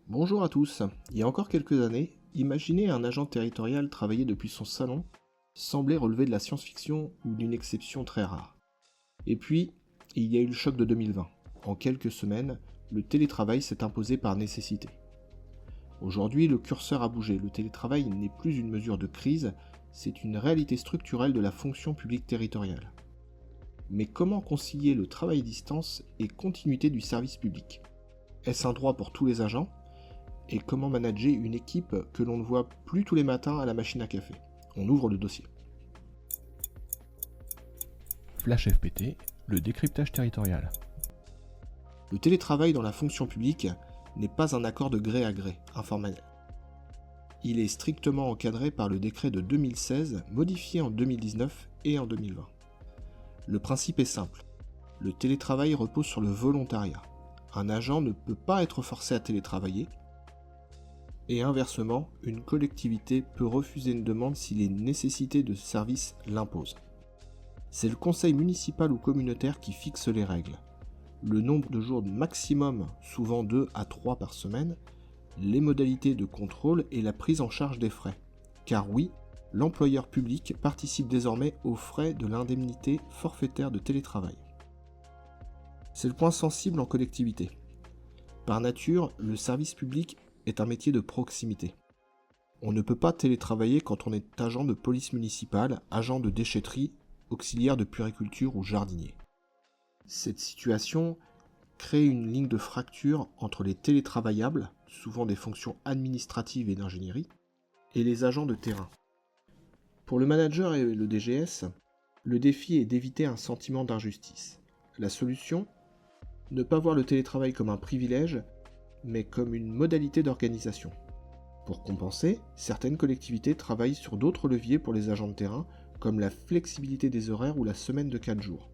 Bonjour à tous. Il y a encore quelques années, imaginer un agent territorial travailler depuis son salon semblait relever de la science-fiction ou d'une exception très rare. Et puis, il y a eu le choc de 2020. En quelques semaines, le télétravail s'est imposé par nécessité. Aujourd'hui, le curseur a bougé. Le télétravail n'est plus une mesure de crise, c'est une réalité structurelle de la fonction publique territoriale. Mais comment concilier le travail à distance et continuité du service public? Est-ce un droit pour tous les agents? Et comment manager une équipe que l'on ne voit plus tous les matins à la machine à café? On ouvre le dossier. Flash FPT, le décryptage territorial. Le télétravail dans la fonction publique n'est pas un accord de gré à gré, informel. Il est strictement encadré par le décret de 2016, modifié en 2019 et en 2020. Le principe est simple. Le télétravail repose sur le volontariat. Un agent ne peut pas être forcé à télétravailler, et inversement, une collectivité peut refuser une demande si les nécessités de service l'imposent. C'est le conseil municipal ou communautaire qui fixe les règles. Le nombre de jours maximum, souvent 2 à 3 par semaine, les modalités de contrôle et la prise en charge des frais. Car oui, l'employeur public participe désormais aux frais de l'indemnité forfaitaire de télétravail. C'est le point sensible en collectivité. Par nature, le service public est un métier de proximité. On ne peut pas télétravailler quand on est agent de police municipale, agent de déchetterie, auxiliaire de puériculture ou jardinier. Cette situation crée une ligne de fracture entre les télétravaillables, souvent des fonctions administratives et d'ingénierie, et les agents de terrain. Pour le manager et le DGS, le défi est d'éviter un sentiment d'injustice. La solution? Ne pas voir le télétravail comme un privilège, mais comme une modalité d'organisation. Pour compenser, certaines collectivités travaillent sur d'autres leviers pour les agents de terrain, comme la flexibilité des horaires ou la semaine de 4 jours.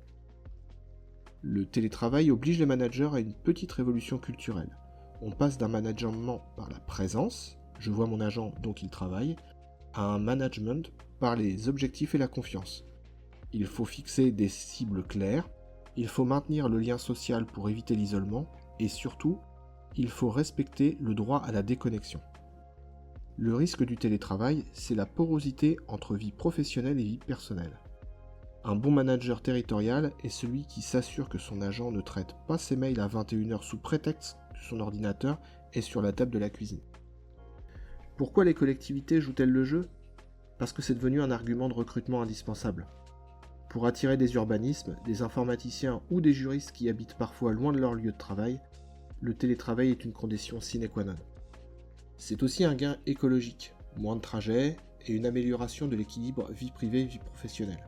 Le télétravail oblige les managers à une petite révolution culturelle. On passe d'un management par la présence, je vois mon agent donc il travaille, à un management par les objectifs et la confiance. Il faut fixer des cibles claires, il faut maintenir le lien social pour éviter l'isolement, et surtout, il faut respecter le droit à la déconnexion. Le risque du télétravail, c'est la porosité entre vie professionnelle et vie personnelle. Un bon manager territorial est celui qui s'assure que son agent ne traite pas ses mails à 21h sous prétexte que son ordinateur est sur la table de la cuisine. Pourquoi les collectivités jouent-elles le jeu? Parce que c'est devenu un argument de recrutement indispensable. Pour attirer des urbanismes, des informaticiens ou des juristes qui habitent parfois loin de leur lieu de travail, le télétravail est une condition sine qua non. C'est aussi un gain écologique, moins de trajets et une amélioration de l'équilibre vie privée-vie professionnelle.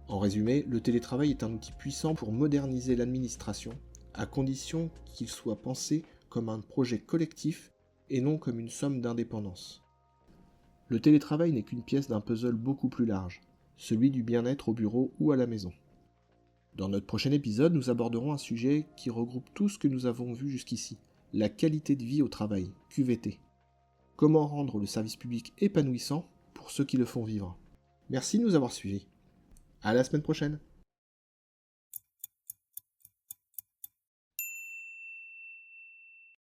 En résumé, le télétravail est un outil puissant pour moderniser l'administration, à condition qu'il soit pensé comme un projet collectif et non comme une somme d'indépendance. Le télétravail n'est qu'une pièce d'un puzzle beaucoup plus large, celui du bien-être au bureau ou à la maison. Dans notre prochain épisode, nous aborderons un sujet qui regroupe tout ce que nous avons vu jusqu'ici, la qualité de vie au travail, QVT. Comment rendre le service public épanouissant pour ceux qui le font vivre. Merci de nous avoir suivis. À la semaine prochaine.